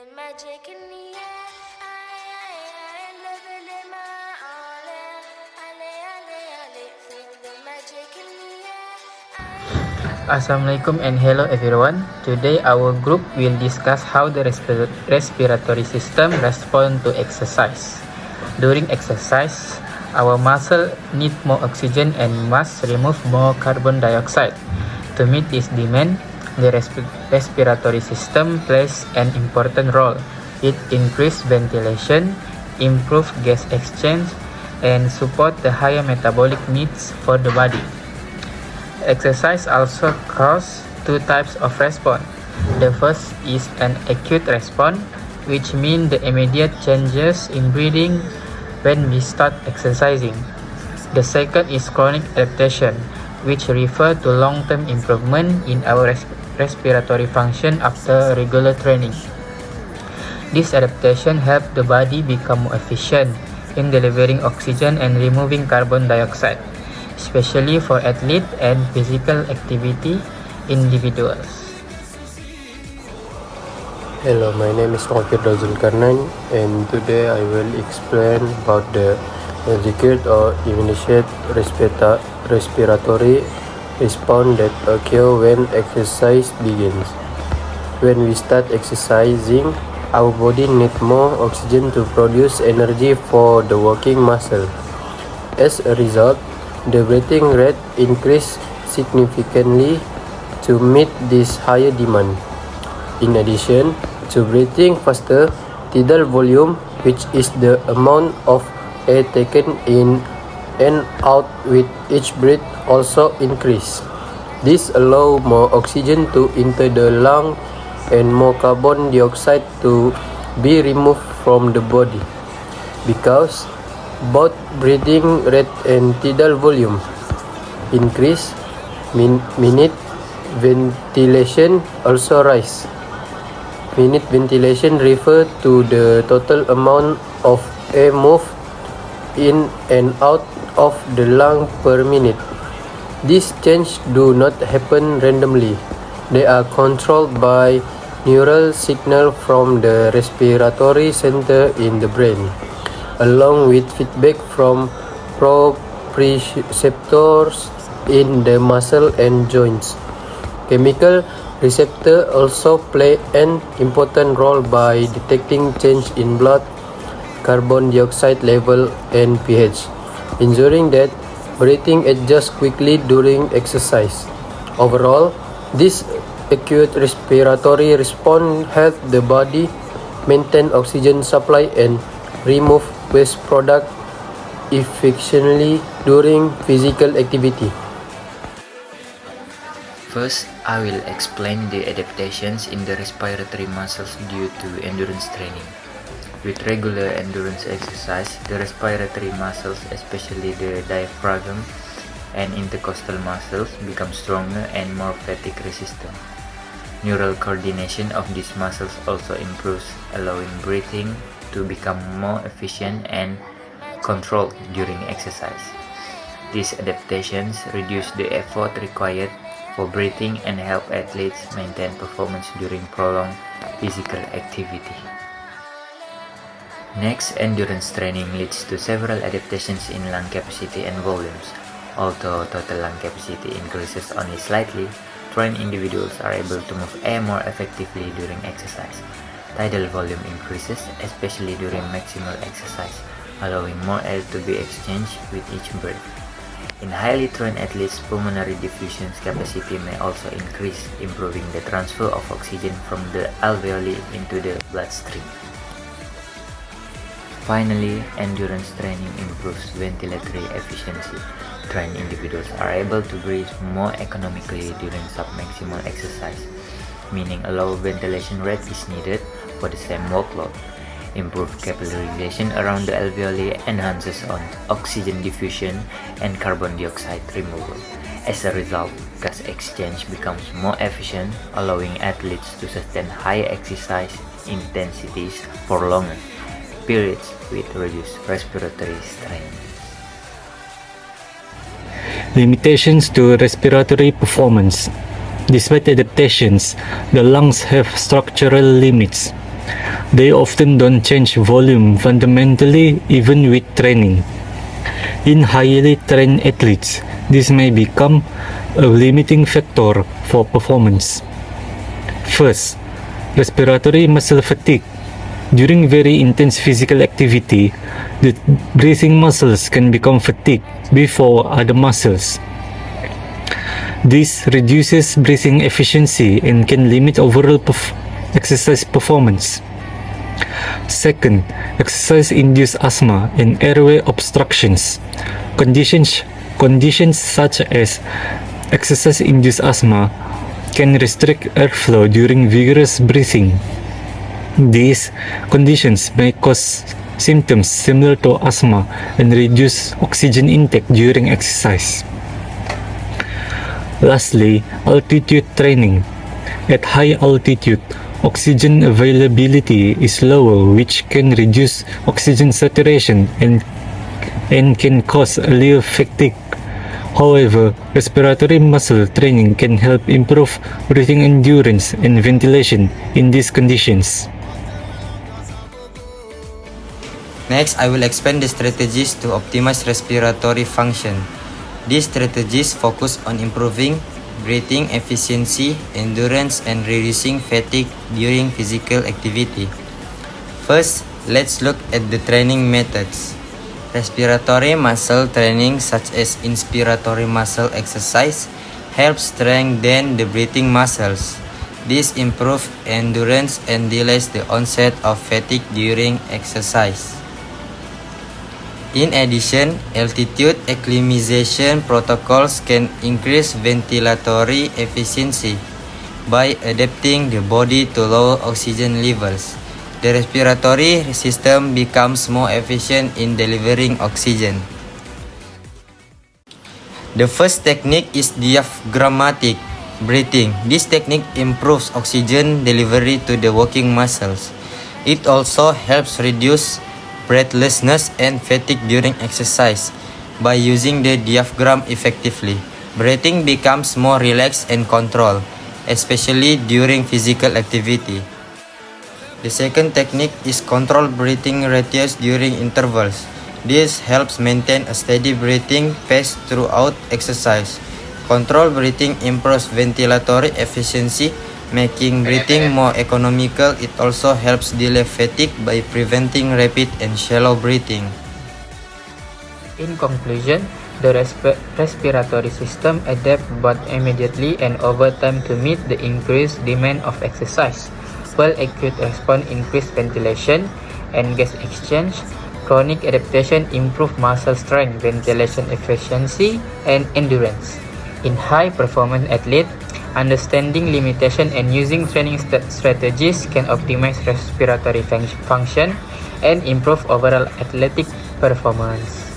the magic in the air. Live it in my all air. Feel the magic in the air. Assalamualaikum and hello everyone. Today our group will discuss how the respiratory system responds to exercise. During exercise, our muscle need more oxygen and must remove more carbon dioxide. To meet this demand, the respiratory system plays an important role. It increases ventilation, improves gas exchange, and support the higher metabolic needs for the body. Exercise also causes two types of response. The first is an acute response, which means the immediate changes in breathing when we start exercising. The second is chronic adaptation, which refers to long-term improvement in our respiratory function after regular training. This adaptation helps the body become more efficient in delivering oxygen and removing carbon dioxide, especially for athletes and physical activity individuals. Hello, my name is Zulkarnain, and today I will explain about the acute or immediate respiratory response that occur when exercise begins. When we start exercising, our body needs more oxygen to produce energy for the working muscle. As a result, the breathing rate increases significantly to meet this higher demand. In addition to breathing faster, tidal volume, which is the amount of air taken in and out with each breath, also increases. This allows more oxygen to enter the lung and more carbon dioxide to be removed from the body. Because both breathing rate and tidal volume increase, minute ventilation also rise. Minute ventilation refers to the total amount of air moved in and out of the lung per minute. These changes do not happen randomly. They are controlled by neural signals from the respiratory center in the brain, along with feedback from proprioceptors in the muscle and joints. Chemical receptors also play an important role by detecting change in blood carbon dioxide level and pH, ensuring that breathing adjusts quickly during exercise. Overall, this acute respiratory response helps the body maintain oxygen supply and remove waste products efficiently during physical activity. First, I will explain the adaptations in the respiratory muscles due to endurance training. With regular endurance exercise, the respiratory muscles, especially the diaphragm and intercostal muscles, become stronger and more fatigue resistant. Neural coordination of these muscles also improves, allowing breathing to become more efficient and controlled during exercise. These adaptations reduce the effort required for breathing and help athletes maintain performance during prolonged physical activity. Next, endurance training leads to several adaptations in lung capacity and volumes. Although total lung capacity increases only slightly, trained individuals are able to move air more effectively during exercise. Tidal volume increases, especially during maximal exercise, allowing more air to be exchanged with each breath. In highly trained athletes, pulmonary diffusion capacity may also increase, improving the transfer of oxygen from the alveoli into the bloodstream. Finally, endurance training improves ventilatory efficiency. Trained individuals are able to breathe more economically during submaximal exercise, meaning a low ventilation rate is needed for the same workload. Improved capillarization around the alveoli enhances on oxygen diffusion and carbon dioxide removal. As a result, gas exchange becomes more efficient, allowing athletes to sustain high exercise intensities for longer periods with reduced respiratory strain. Limitations to respiratory performance. Despite adaptations, the lungs have structural limits. They often don't change volume fundamentally even with training. In highly trained athletes, this may become a limiting factor for performance. First, respiratory muscle fatigue. During very intense physical activity, the breathing muscles can become fatigued before other muscles. This reduces breathing efficiency and can limit overall exercise performance. Second, exercise-induced asthma and airway obstructions. Conditions such as exercise-induced asthma can restrict airflow during vigorous breathing. These conditions may cause symptoms similar to asthma and reduce oxygen intake during exercise. Lastly, altitude training. At high altitude, oxygen availability is lower, which can reduce oxygen saturation and can cause earlier fatigue. However, respiratory muscle training can help improve breathing endurance and ventilation in these conditions. Next, I will explain the strategies to optimize respiratory function. These strategies focus on improving breathing efficiency, endurance, and reducing fatigue during physical activity. First, let's look at the training methods. Respiratory muscle training, such as inspiratory muscle exercise, helps strengthen the breathing muscles. This improves endurance and delays the onset of fatigue during exercise. In addition, altitude acclimatization protocols can increase ventilatory efficiency by adapting the body to lower oxygen levels. The respiratory system becomes more efficient in delivering oxygen. The first technique is diaphragmatic breathing. This technique improves oxygen delivery to the working muscles. It also helps reduce breathlessness and fatigue during exercise. By using the diaphragm effectively, breathing becomes more relaxed and controlled, especially during physical activity. The second technique is controlled breathing ratios during intervals. This helps maintain a steady breathing pace throughout exercise. Controlled breathing improves ventilatory efficiency, making breathing more economical. It also helps delay fatigue by preventing rapid and shallow breathing. In conclusion, the respiratory system adapts both immediately and over time to meet the increased demand of exercise. While acute response increase ventilation and gas exchange, chronic adaptation improve muscle strength, ventilation efficiency, and endurance. In high-performance athletes, understanding limitation and using training strategies can optimize respiratory function and improve overall athletic performance.